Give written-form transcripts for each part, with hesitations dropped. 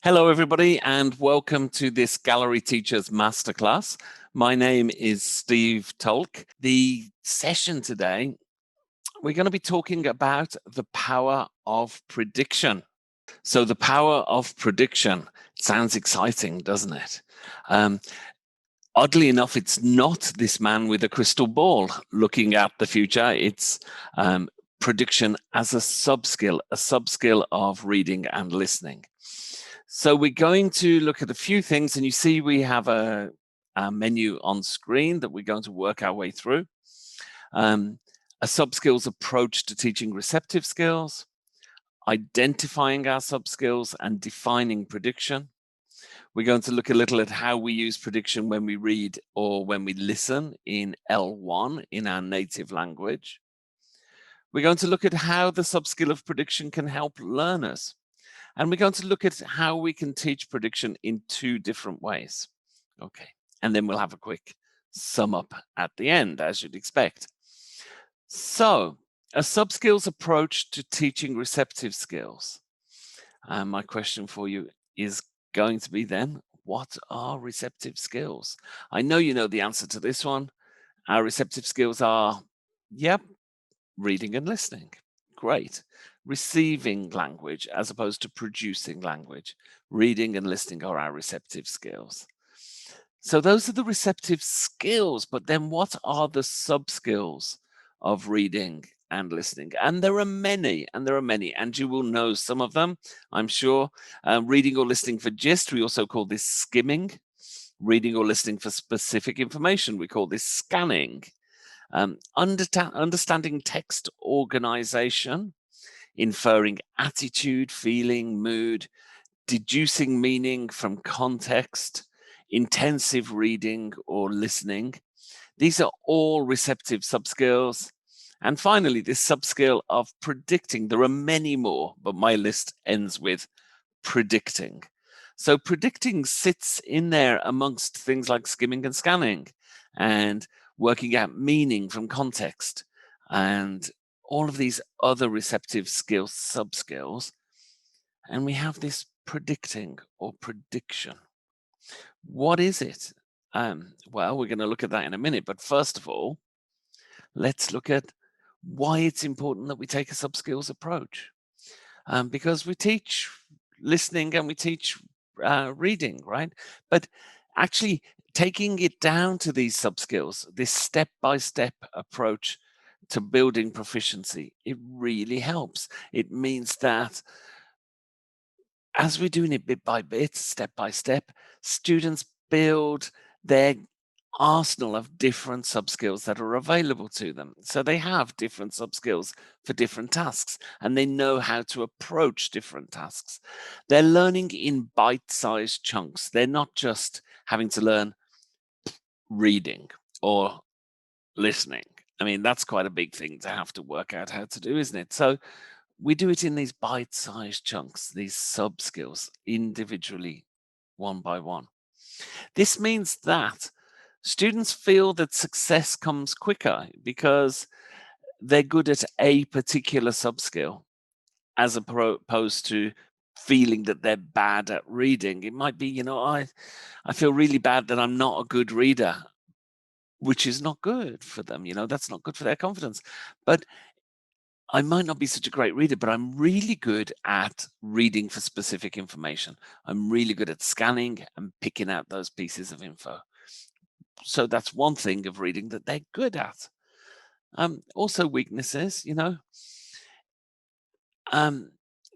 Hello, everybody, and welcome to this Gallery Teachers Masterclass. My name is Steve Tulk. The session today, we're going to be talking about the power of prediction. So the power of prediction sounds exciting, doesn't it? Oddly enough, it's not this man with a crystal ball looking at the future. It's prediction as a subskill of reading and listening. So we're going to look at a few things, and you see we have a menu on screen that we're going to work our way through. A subskills approach to teaching receptive skills, identifying our subskills, and defining prediction. We're going to look a little at how we use prediction when we read or when we listen in L1 in our native language. We're going to look at how the subskill of prediction can help learners. And we're going to look at how we can teach prediction in two different ways. Okay, and then we'll have a quick sum up at the end, as you'd expect. So, a subskills approach to teaching receptive skills. My question for you is going to be then, what are receptive skills? I know you know the answer to this one. Our receptive skills are, yep, reading and listening. Great. Receiving language as opposed to producing language. Reading and listening are our receptive skills. So those are the receptive skills, but then what are the subskills of reading and listening? And there are many, and you will know some of them, I'm sure. Reading or listening for gist, we also call this skimming. Reading or listening for specific information, we call this scanning. Understanding text organization, inferring attitude, feeling, mood, deducing meaning from context, intensive reading or listening. These are all receptive subskills. And finally, this subskill of predicting. There are many more, but my list ends with predicting. So predicting sits in there amongst things like skimming and scanning and working out meaning from context and all of these other receptive skills, subskills. And we have this predicting or prediction. What is it? Well, we're going to look at that in a minute. But first of all, let's look at why it's important that we take a subskills approach. Because we teach listening and we teach reading, right? But actually taking it down to these subskills, this step-by-step approach to building proficiency, it really helps. It means that as we're doing it bit by bit, step by step, students build their arsenal of different subskills that are available to them. So they have different subskills for different tasks, and they know how to approach different tasks. They're learning in bite-sized chunks. They're not just having to learn reading or listening. I mean, that's quite a big thing to have to work out how to do, isn't it? So we do it in these bite-sized chunks, these subskills, individually, one by one. This means that students feel that success comes quicker because they're good at a particular subskill, as opposed to feeling that they're bad at reading. It might be, I feel really bad that I'm not a good reader, which is not good for them. That's not good for their confidence. But I might not be such a great reader, but I'm really good at reading for specific information. I'm really good at scanning and picking out those pieces of info. So that's one thing of reading that they're good at. Also weaknesses,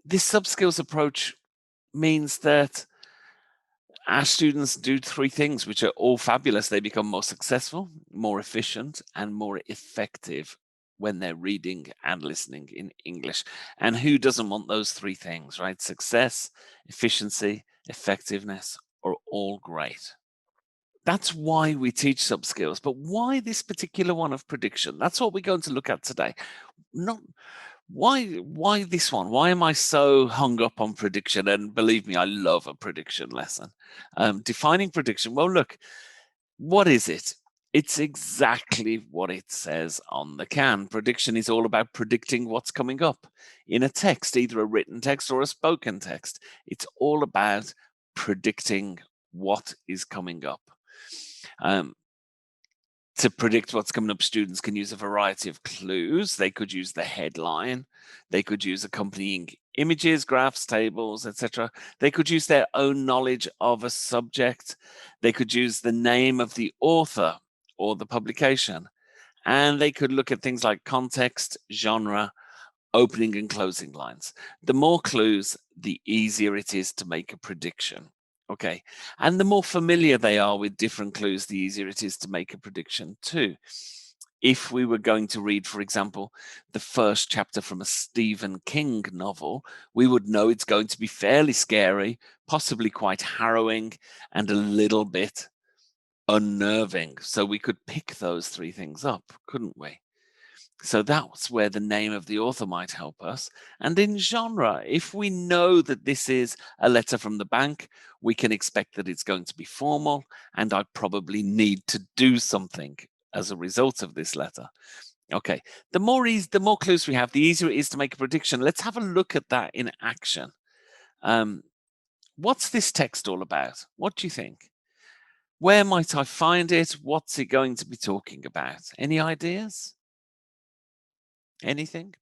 this subskills approach means that our students do three things, which are all fabulous. They become more successful, more efficient, and more effective when they're reading and listening in English. And who doesn't want those three things, right? Success, efficiency, effectiveness are all great. That's why we teach subskills, but why this particular one of prediction? That's what we're going to look at today. Not why this one? Why am I so hung up on prediction? And believe me, I love a prediction lesson. Defining prediction. Well, look, what is it? It's exactly what it says on the can. Prediction is all about predicting what's coming up in a text, either a written text or a spoken text. It's all about predicting what is coming up. Um, to predict what's coming up, students can use a variety of clues. They could use the headline, they could use accompanying images, graphs, tables, etc. They could use their own knowledge of a subject. They could use the name of the author or the publication. And they could look at things like context, genre, opening and closing lines. The more clues, the easier it is to make a prediction. Okay. And the more familiar they are with different clues, the easier it is to make a prediction too. If we were going to read, for example, the first chapter from a Stephen King novel, we would know it's going to be fairly scary, possibly quite harrowing, and a little bit unnerving. So we could pick those three things up, couldn't we? So that's where the name of the author might help us. And in genre, if we know that this is a letter from the bank, we can expect that it's going to be formal, and I probably need to do something as a result of this letter. Okay, the more clues we have, the easier it is to make a prediction. Let's have a look at that in action. What's this text all about? What do you think? Where might I find it? What's it going to be talking about? Any ideas? Anything?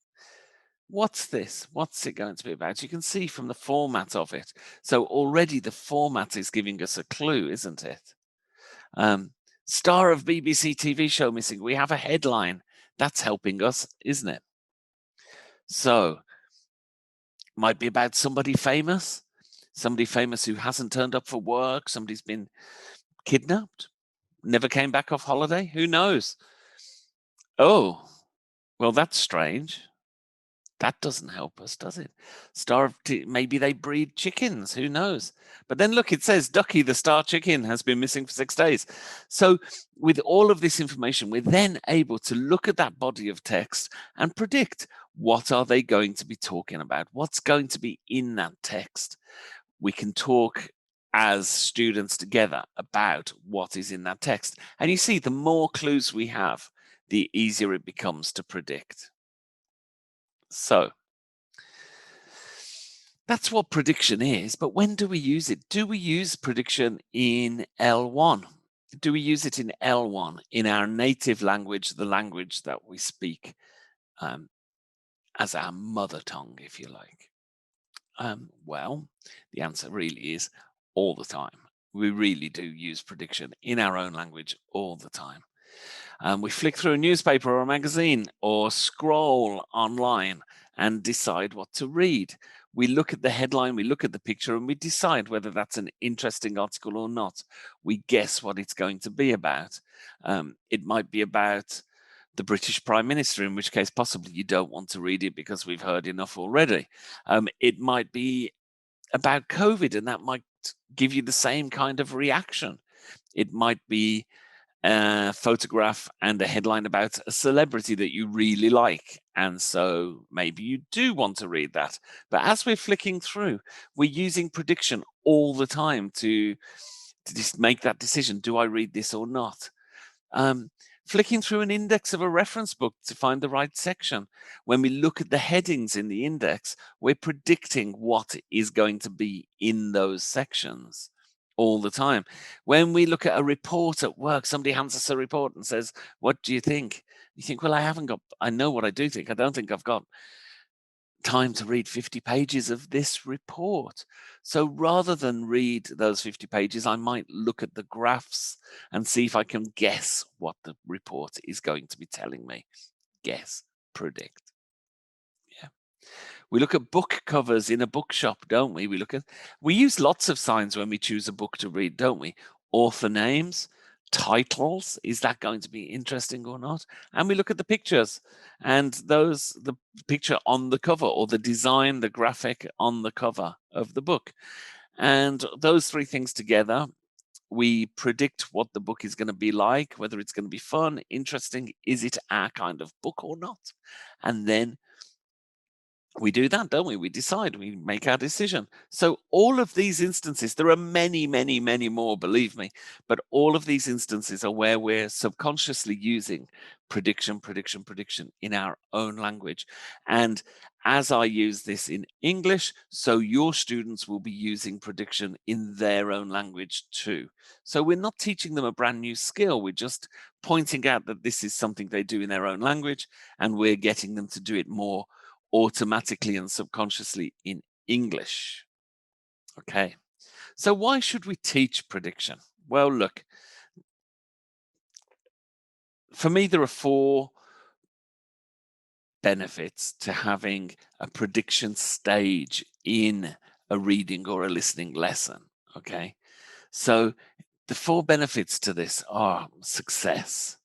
What's this? What's it going to be about? You can see from the format of it. So already the format is giving us a clue, isn't it? Star of BBC TV show missing. We have a headline. That's helping us, isn't it? So might be about somebody famous who hasn't turned up for work. Somebody's been kidnapped, never came back off holiday. Who knows? Oh, well, that's strange. That doesn't help us, does it? Maybe they breed chickens, who knows? But then look, it says Ducky the star chicken has been missing for 6 days. So with all of this information, we're then able to look at that body of text and predict what are they going to be talking about? What's going to be in that text? We can talk as students together about what is in that text. And you see, the more clues we have, the easier it becomes to predict. So that's what prediction is, but when do we use it? Do we use prediction in L1? Do we use it in L1, in our native language, the language that we speak as our mother tongue, if you like? Well, the answer really is all the time. We really do use prediction in our own language all the time. We flick through a newspaper or a magazine or scroll online and decide what to read. We look at the headline, we look at the picture, and we decide whether that's an interesting article or not. We guess what it's going to be about. It might be about the British Prime Minister, in which case possibly you don't want to read it because we've heard enough already. It might be about COVID, and that might give you the same kind of reaction. It might be a photograph and a headline about a celebrity that you really like. And so maybe you do want to read that. But as we're flicking through, we're using prediction all the time to just make that decision. Do I read this or not? Flicking through an index of a reference book to find the right section. When we look at the headings in the index, we're predicting what is going to be in those sections all the time. When we look at a report at work, somebody hands us a report and says, "What do you think?" You think, well, I know what I do think. I don't think I've got time to read 50 pages of this report. So rather than read those 50 pages, I might look at the graphs and see if I can guess what the report is going to be telling me. Guess, predict. Yeah. We look at book covers in a bookshop, don't we? We use lots of signs when we choose a book to read, don't we? Author names, titles, is that going to be interesting or not? And we look at the pictures, and the picture on the cover, or the design, the graphic on the cover of the book. And those three things together, we predict what the book is going to be like, whether it's going to be fun, interesting, is it our kind of book or not? And then We do that, don't we? We decide, we make our decision. So all of these instances, there are many, many, many more, believe me, but all of these instances are where we're subconsciously using prediction, prediction, prediction in our own language. And as I use this in English, so your students will be using prediction in their own language too. So we're not teaching them a brand new skill. We're just pointing out that this is something they do in their own language, and we're getting them to do it more automatically and subconsciously in English. Okay. So why should we teach prediction? Well, look, for me, there are four benefits to having a prediction stage in a reading or a listening lesson. Okay. So the four benefits to this are success.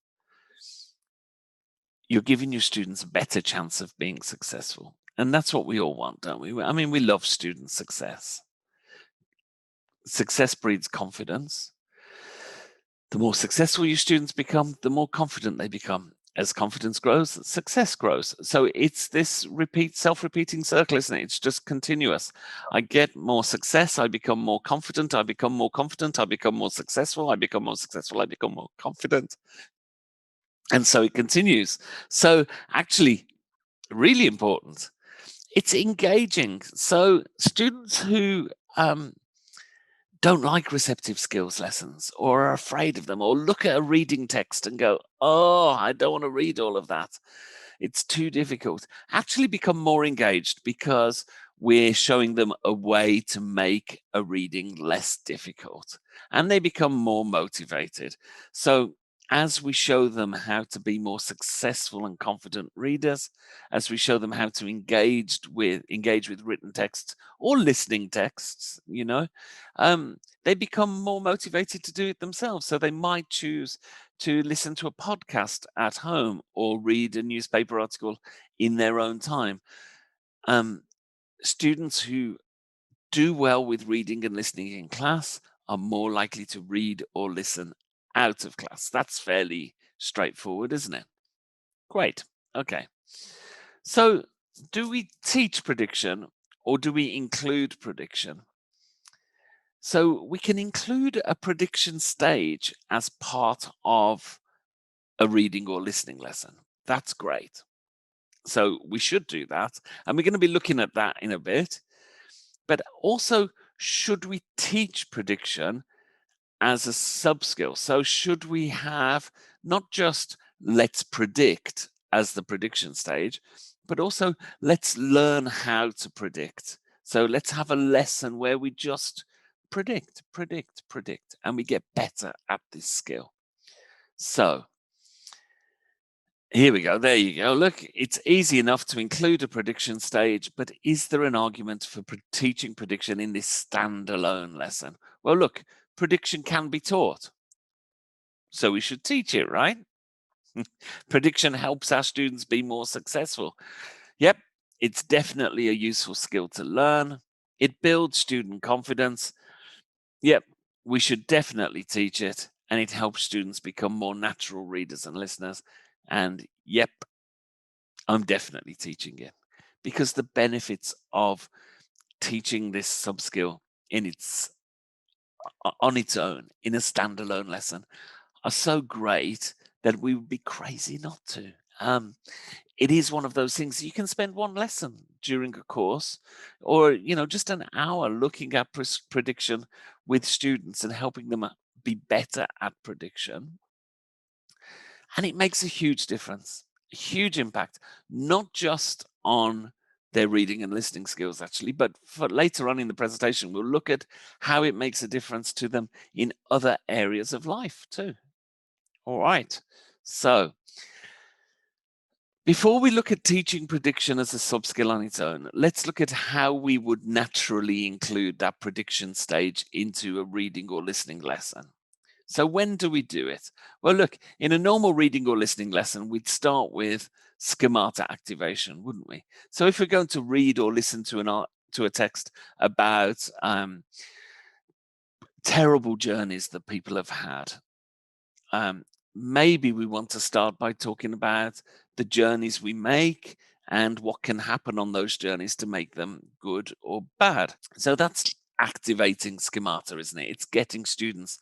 You're giving your students a better chance of being successful. And that's what we all want, don't we? I mean, we love student success. Success breeds confidence. The more successful your students become, the more confident they become. As confidence grows, success grows. So it's this self-repeating circle, isn't it? It's just continuous. I get more success, I become more confident, I become more confident, I become more successful, I become more successful, I become more confident. And so it continues. So actually, really important. It's engaging. So students who don't like receptive skills lessons or are afraid of them or look at a reading text and go, oh, I don't want to read all of that. It's too difficult. Actually become more engaged because we're showing them a way to make a reading less difficult and they become more motivated. So as we show them how to be more successful and confident readers, as we show them how to engage with written texts or listening texts, they become more motivated to do it themselves. So they might choose to listen to a podcast at home or read a newspaper article in their own time. Um, Students who do well with reading and listening in class are more likely to read or listen out of class. That's fairly straightforward, isn't it? Great. Okay. So, do we teach prediction or do we include prediction? So, we can include a prediction stage as part of a reading or listening lesson. That's great. So we should do that. And we're going to be looking at that in a bit. But also, should we teach prediction as a subskill? So should we have not just let's predict as the prediction stage, but also let's learn how to predict. So let's have a lesson where we just predict, predict, predict, and we get better at this skill. So here we go. There you go. Look, it's easy enough to include a prediction stage, but is there an argument for teaching prediction in this standalone lesson? Well, look, prediction can be taught, so we should teach it, right? Prediction helps our students be more successful. Yep, it's definitely a useful skill to learn. It builds student confidence. Yep, we should definitely teach it, and it helps students become more natural readers and listeners. And yep, I'm definitely teaching it because the benefits of teaching this subskill in on its own in a standalone lesson are so great that we would be crazy not to. It is one of those things you can spend one lesson during a course, or just an hour looking at prediction with students and helping them be better at prediction, and it makes a huge difference, a huge impact, not just on their reading and listening skills, actually, but for later on in the presentation, we'll look at how it makes a difference to them in other areas of life too. All right. So before we look at teaching prediction as a subskill on its own, let's look at how we would naturally include that prediction stage into a reading or listening lesson. So when do we do it? Well, look, in a normal reading or listening lesson, we'd start with schemata activation, wouldn't we? So if we're going to read or listen to a text about terrible journeys that people have had, maybe we want to start by talking about the journeys we make and what can happen on those journeys to make them good or bad. So that's activating schemata, isn't it? It's getting students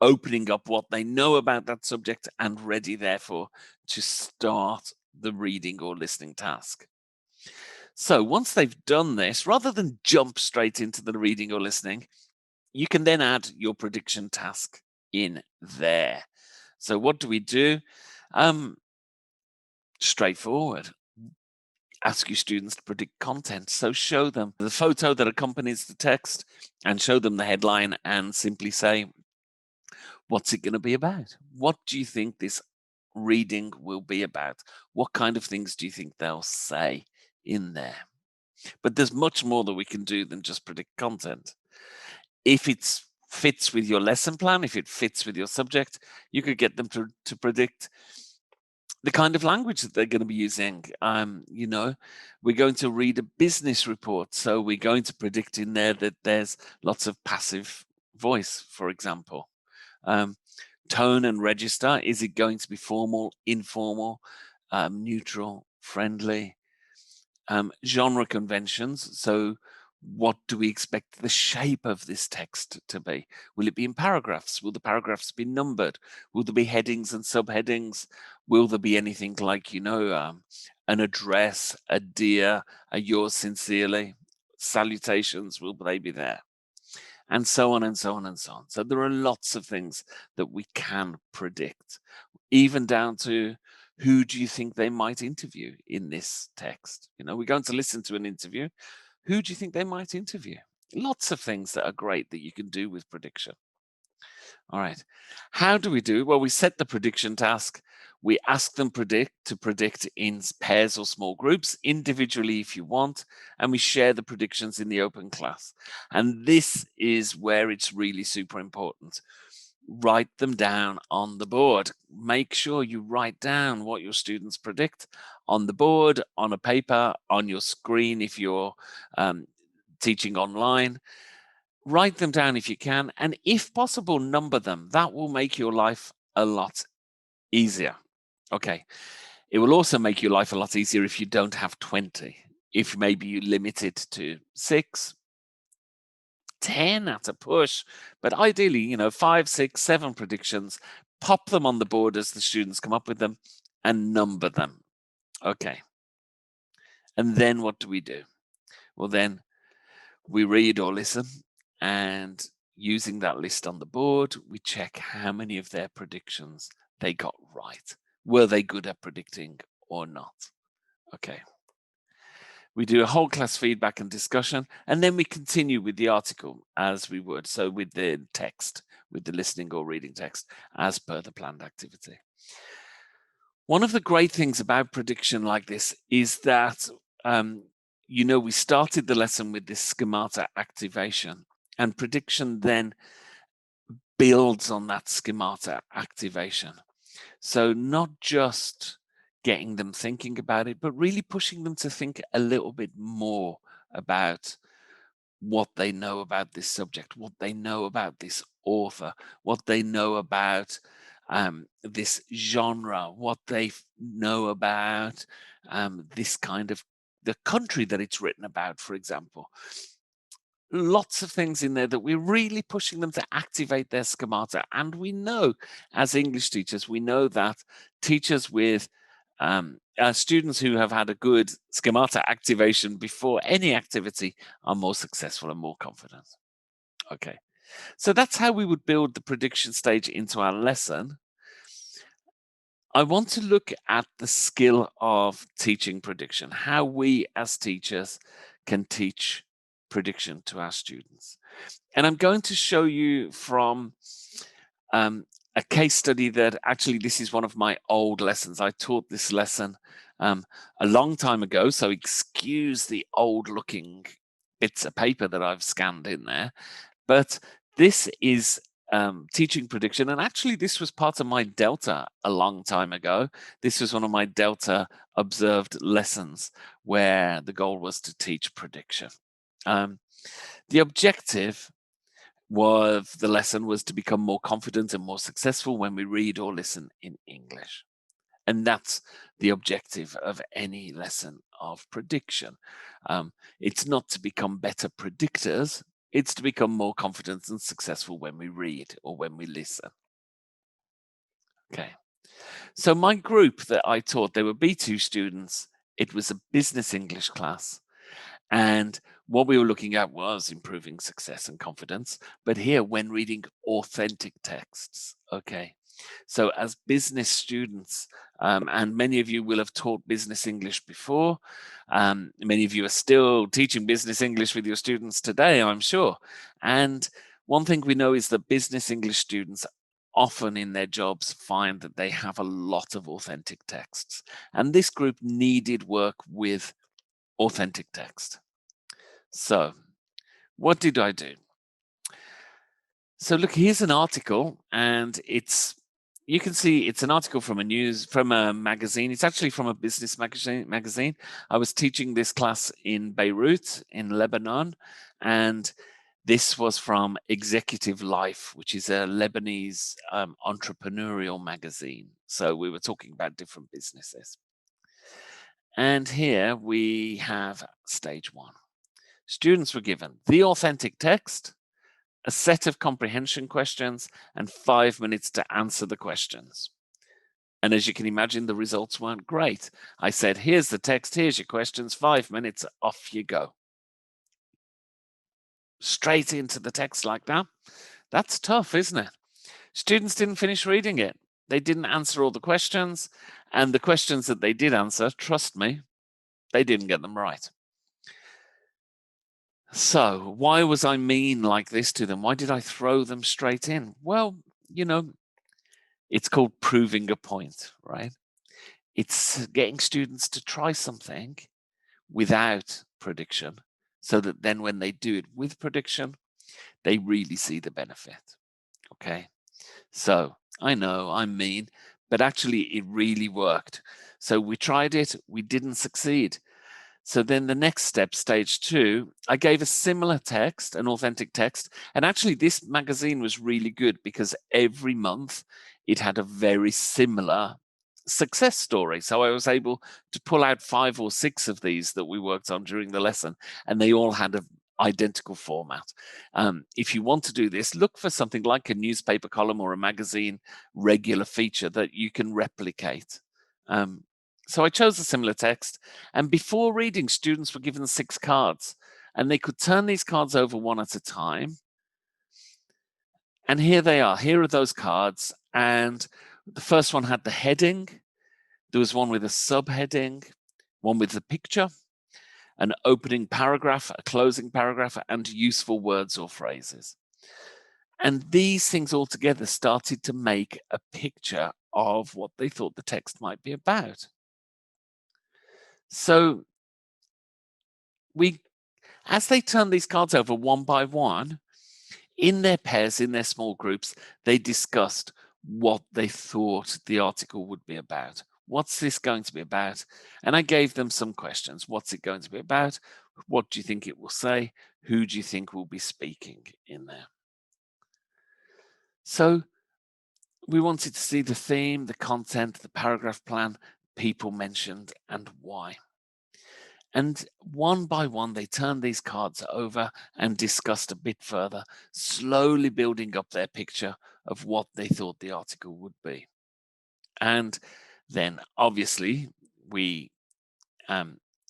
opening up what they know about that subject and ready, therefore, to start the reading or listening task. So once they've done this, rather than jump straight into the reading or listening, you can then add your prediction task in there. So what do we do? Um, Straightforward. Ask your students to predict content. So show them the photo that accompanies the text and show them the headline and simply say, what's it going to be about? What do you think this reading will be about? What kind of things do you think they'll say in there? But there's much more that we can do than just predict content. If it fits with your lesson plan, if it fits with your subject, you could get them to predict the kind of language that they're going to be using. We're going to read a business report, so we're going to predict in there that there's lots of passive voice, for example. Tone and register, is it going to be formal, informal, neutral, friendly? Genre conventions, so what do we expect the shape of this text to be? Will it be in paragraphs? Will the paragraphs be numbered? Will there be headings and subheadings? Will there be anything like, an address, a dear, a yours sincerely, salutations, will they be there? And so on and so on and so on. So there are lots of things that we can predict, even down to who do you think they might interview in this text? We're going to listen to an interview. Who do you think they might interview? Lots of things that are great that you can do with prediction. All right. How do we do? Well, we set the prediction task. We ask them to predict in pairs or small groups, individually if you want, and we share the predictions in the open class. And this is where it's really super important. Write them down on the board. Make sure you write down what your students predict on the board, on a paper, on your screen if you're teaching online. Write them down if you can, and if possible, number them. That will make your life a lot easier. Okay. It will also make your life a lot easier if you don't have 20. If maybe you limit it to 6, 10 at a push, but ideally, 5, 6, 7 predictions, pop them on the board as the students come up with them and number them. Okay. And then what do we do? Well, then we read or listen, and using that list on the board, we check how many of their predictions they got right. Were they good at predicting or not? Okay. We do a whole class feedback and discussion, and then we continue with the article as we would. So with the text, with the listening or reading text, as per the planned activity. One of the great things about prediction like this is that, we started the lesson with this schemata activation, and prediction then builds on that schemata activation. So not just getting them thinking about it, but really pushing them to think a little bit more about what they know about this subject, what they know about this author, what they know about this genre, what they know about this kind of the country that it's written about, for example. Lots of things in there that we're really pushing them to activate their schemata. And we know, as English teachers, we know that teachers with students who have had a good schemata activation before any activity are more successful and more confident. Okay, so that's how we would build the prediction stage into our lesson. I want to look at the skill of teaching prediction, how we as teachers can teach prediction to our students. And I'm going to show you from a case study that actually this is one of my old lessons. I taught this lesson a long time ago, so excuse the old looking bits of paper that I've scanned in there. But this is teaching prediction. And actually, this was part of my Delta a long time ago. This was one of my Delta observed lessons where the goal was to teach prediction. The objective of the lesson was to become more confident and more successful when we read or listen in English. And that's the objective of any lesson of prediction. It's not to become better predictors, it's to become more confident and successful when we read or when we listen. Okay. So my group that I taught, they were B2 students. It was a business English class. And what we were looking at was improving success and confidence. But here, when reading authentic texts, okay. So as business students, and many of you will have taught business English before. Many of you are still teaching business English with your students today, I'm sure. And one thing we know is that business English students often in their jobs find that they have a lot of authentic texts. And this group needed work with authentic text. So what did I do? So look, here's an article, and you can see it's an article from a magazine. It's actually from a business magazine. I was teaching this class in Beirut, in Lebanon, and this was from Executive Life, which is a Lebanese entrepreneurial magazine. So we were talking about different businesses. And here we have stage one. Students were given the authentic text, a set of comprehension questions, and 5 minutes to answer the questions. And as you can imagine, the results weren't great. I said, here's the text, here's your questions, 5 minutes, off you go. Straight into the text like that. That's tough, isn't it? Students didn't finish reading it. They didn't answer all the questions. And the questions that they did answer, trust me, they didn't get them right. So why was I mean like this to them? Why did I throw them straight in? Well, it's called proving a point, right? It's getting students to try something without prediction so that then when they do it with prediction, they really see the benefit. Okay. So I know I'm mean, but actually it really worked. So we tried it, we didn't succeed. So then the next step, stage two, I gave a similar text, an authentic text. And actually this magazine was really good because every month it had a very similar success story. So I was able to pull out 5 or 6 of these that we worked on during the lesson, and they all had an identical format. If you want to do this, look for something like a newspaper column or a magazine regular feature that you can replicate. So I chose a similar text, and before reading, students were given 6 cards, and they could turn these cards over one at a time. And here they are. Here are those cards. And the first one had the heading. There was one with a subheading, one with the picture, an opening paragraph, a closing paragraph, and useful words or phrases. And these things all together started to make a picture of what they thought the text might be about. So as they turned these cards over one by one, in their pairs, in their small groups, they discussed what they thought the article would be about. What's this going to be about? And I gave them some questions. What's it going to be about? What do you think it will say? Who do you think will be speaking in there? So we wanted to see the theme, the content, the paragraph plan, people mentioned, and why. And one by one, they turned these cards over and discussed a bit further, slowly building up their picture of what they thought the article would be. And then obviously we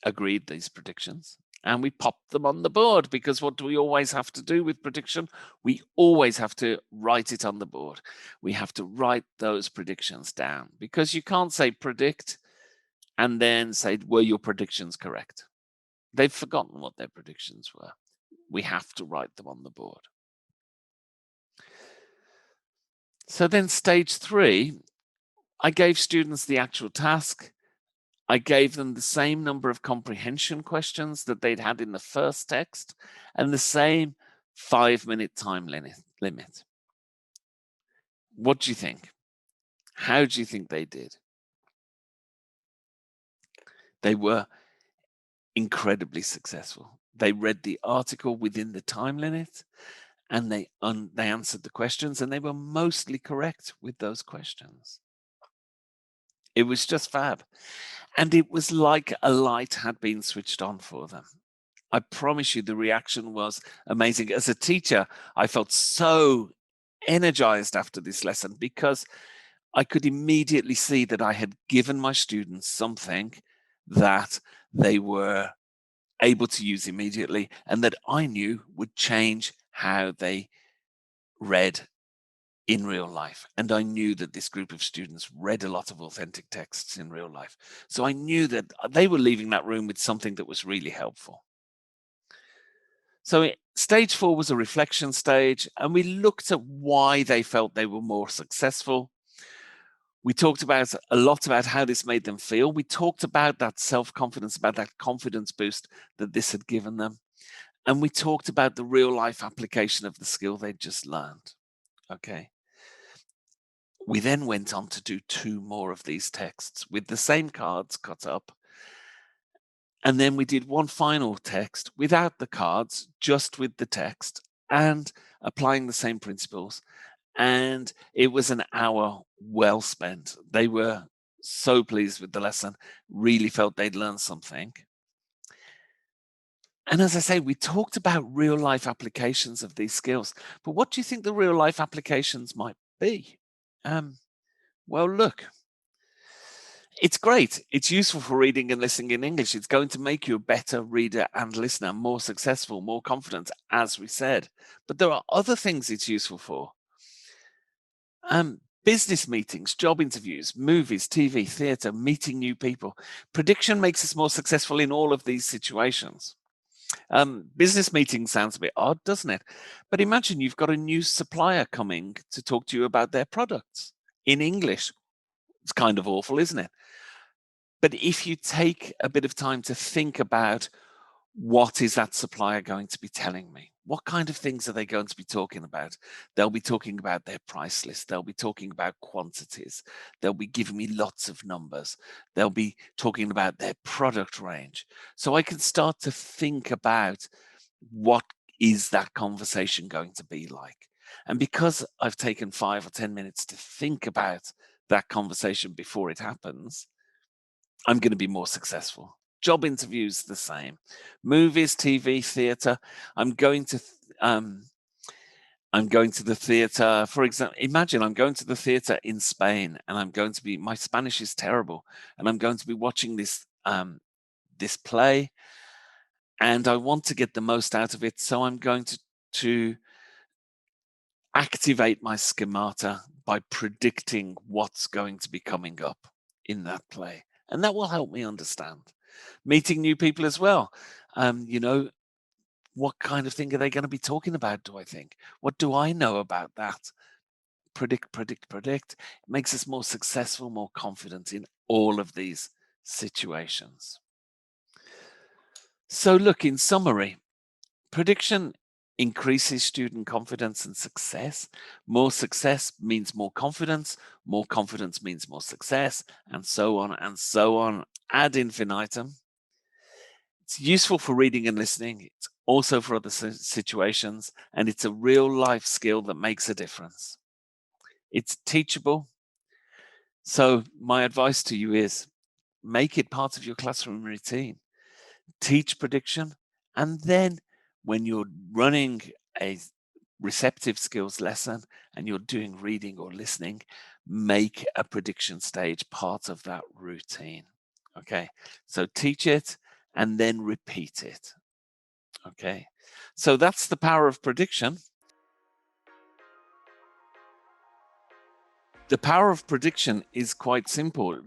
agreed these predictions and we popped them on the board, because what do we always have to do with prediction? We always have to write it on the board. We have to write those predictions down, because you can't say predict and then say, were your predictions correct? They've forgotten what their predictions were. We have to write them on the board. So then stage 3, I gave students the actual task. I gave them the same number of comprehension questions that they'd had in the first text and the same 5-minute time limit. What do you think? How do you think they did? They were incredibly successful. They read the article within the time limit, and they answered the questions, and they were mostly correct with those questions. It was just fab. And it was like a light had been switched on for them. I promise you, the reaction was amazing. As a teacher, I felt so energized after this lesson because I could immediately see that I had given my students something that they were able to use immediately and that I knew would change how they read in real life. And I knew that this group of students read a lot of authentic texts in real life. So I knew that they were leaving that room with something that was really helpful. So stage 4 was a reflection stage, and we looked at why they felt they were more successful. We talked about a lot about how this made them feel. We talked about that self-confidence, about that confidence boost that this had given them. And we talked about the real life application of the skill they'd just learned. Okay. We then went on to do 2 more of these texts with the same cards cut up. And then we did one final text without the cards, just with the text and applying the same principles. And it was an hour well spent. They were so pleased with the lesson, really felt they'd learned something. And as I say, we talked about real life applications of these skills. But what do you think the real life applications might be? Well, look, it's great. It's useful for reading and listening in English. It's going to make you a better reader and listener, more successful, more confident, as we said. But there are other things it's useful for. Business meetings, job interviews, movies, TV, theatre, meeting new people. Prediction makes us more successful in all of these situations. Business meetings sounds a bit odd, doesn't it? But imagine you've got a new supplier coming to talk to you about their products in English. It's kind of awful, isn't it? But if you take a bit of time to think about what is that supplier going to be telling me? What kind of things are they going to be talking about? They'll be talking about their price list. They'll be talking about quantities. They'll be giving me lots of numbers. They'll be talking about their product range. So I can start to think about what is that conversation going to be like? And because I've taken 5 or 10 minutes to think about that conversation before it happens, I'm going to be more successful. Job interviews, the same. Movies, TV, theatre. I'm going to the theatre. For example, imagine I'm going to the theatre in Spain, and my Spanish is terrible, and I'm going to be watching this this play, and I want to get the most out of it. So I'm going to activate my schemata by predicting what's going to be coming up in that play. And that will help me understand. Meeting new people as well. What kind of thing are they going to be talking about, do I think? What do I know about that? Predict, predict, predict. It makes us more successful, more confident in all of these situations. So look, in summary, prediction increases student confidence and success. More success means more confidence means more success, and so on ad infinitum. It's useful for reading and listening. It's also for other situations, and it's a real life skill that makes a difference. It's teachable. So my advice to you is make it part of your classroom routine. Teach prediction, and then when you're running a receptive skills lesson and you're doing reading or listening, make a prediction stage part of that routine. Okay, so teach it and then repeat it. Okay, so that's the power of prediction. The power of prediction is quite simple.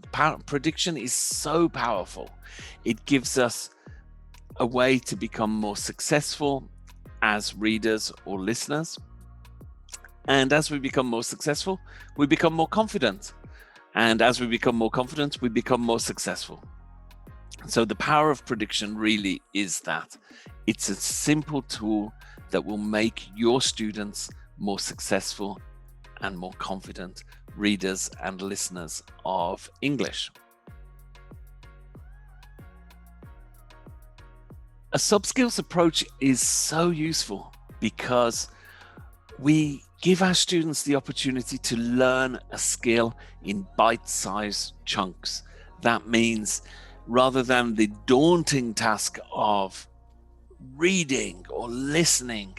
Prediction is so powerful. It gives us a way to become more successful as readers or listeners. And as we become more successful, we become more confident. And as we become more confident, we become more successful. So the power of prediction really is that. It's a simple tool that will make your students more successful and more confident readers and listeners of English. A subskills approach is so useful because we give our students the opportunity to learn a skill in bite-sized chunks. That means rather than the daunting task of reading or listening.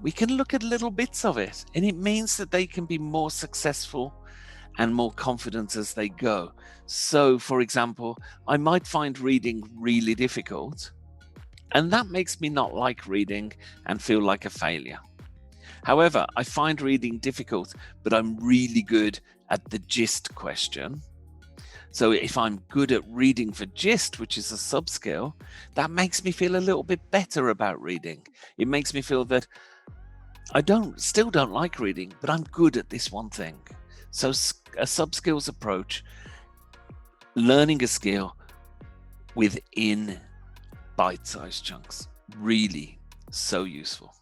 We can look at little bits of it, and it means that they can be more successful and more confident as they go. So, for example, I might find reading really difficult, and that makes me not like reading and feel like a failure. However, I find reading difficult, but I'm really good at the gist question. So if I'm good at reading for gist, which is a subskill, that makes me feel a little bit better about reading. It makes me feel that I still don't like reading, but I'm good at this one thing. So a subskills approach, learning a skill within bite-sized chunks, really so useful.